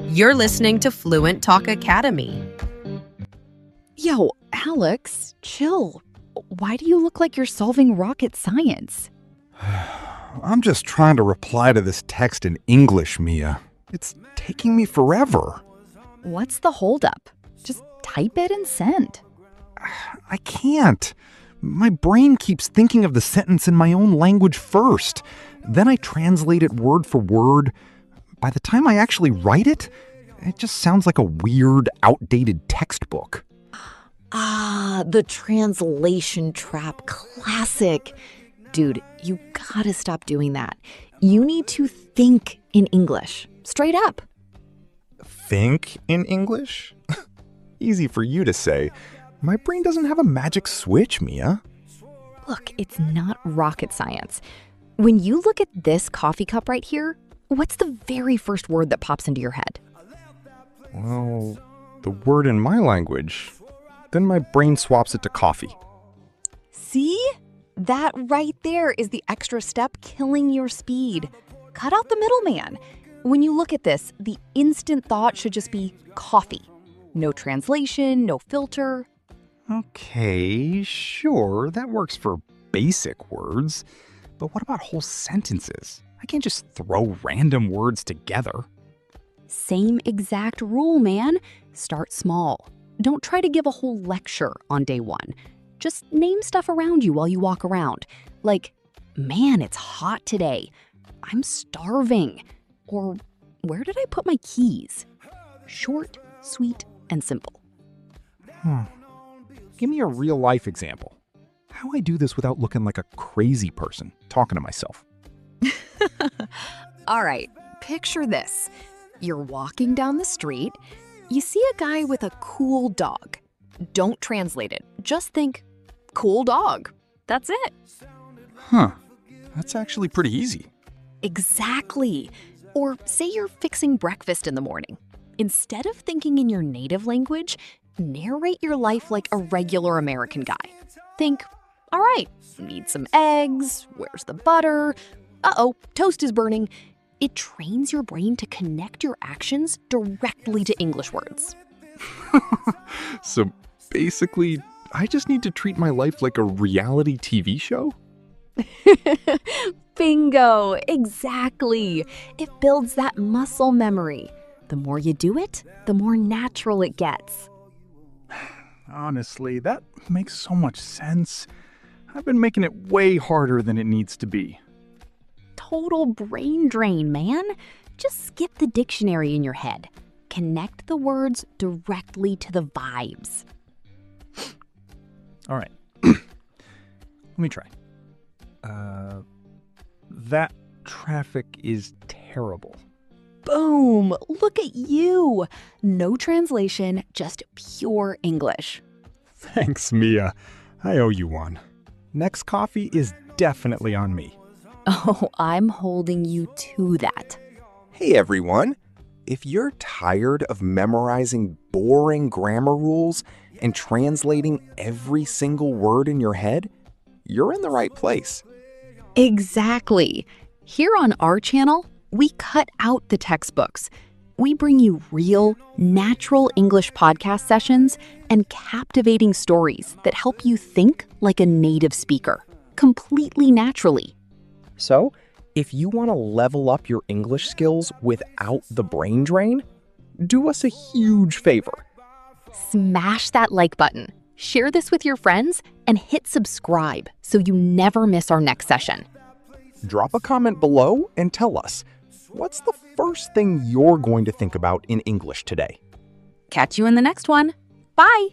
You're listening to Fluent Talk Academy. Yo, Alex, chill. Why do you look like you're solving rocket science? I'm just trying to reply to this text in English, Mia. It's taking me forever. What's the holdup? Just type it and send. I can't. My brain keeps thinking of the sentence in my own language first. Then I translate it word for word. By the time I actually write it, it just sounds like a weird, outdated textbook. Ah, the translation trap. Classic. Dude, you gotta stop doing that. You need to think in English. Straight up. Think in English? Easy for you to say. My brain doesn't have a magic switch, Mia. Look, it's not rocket science. When you look at this coffee cup right here, what's the very first word that pops into your head? Well, the word in my language. Then my brain swaps it to coffee. See? That right there is the extra step killing your speed. Cut out the middleman. When you look at this, the instant thought should just be coffee. No translation, no filter. Okay, sure, that works for basic words. But what about whole sentences? I can't just throw random words together. Same exact rule, man. Start small. Don't try to give a whole lecture on day one. Just name stuff around you while you walk around. Like, man, it's hot today. I'm starving. Or, where did I put my keys? Short, sweet, and simple. Give me a real life example. How I do this without looking like a crazy person talking to myself. All right, picture this. You're walking down the street. You see a guy with a cool dog. Don't translate it. Just think, cool dog. That's it. Huh. That's actually pretty easy. Exactly. Or say you're fixing breakfast in the morning. Instead of thinking in your native language, narrate your life like a regular American guy. Think, all right, need some eggs. Where's the butter? Uh-oh, toast is burning. It trains your brain to connect your actions directly to English words. So basically, I just need to treat my life like a reality TV show? Bingo, exactly. It builds that muscle memory. The more you do it, the more natural it gets. Honestly, that makes so much sense. I've been making it way harder than it needs to be. Total brain drain, man. Just skip the dictionary in your head. Connect the words directly to the vibes. All right. Let me try. That traffic is terrible. Boom! Look at you! No translation, just pure English. Thanks, Mia. I owe you one. Next coffee is definitely on me. Oh, I'm holding you to that. Hey everyone! If you're tired of memorizing boring grammar rules and translating every single word in your head, you're in the right place. Exactly. Here on our channel, we cut out the textbooks. We bring you real, natural English podcast sessions and captivating stories that help you think like a native speaker, completely naturally. So, if you want to level up your English skills without the brain drain, do us a huge favor. Smash that like button, share this with your friends, and hit subscribe so you never miss our next session. Drop a comment below and tell us, what's the first thing you're going to think about in English today? Catch you in the next one. Bye!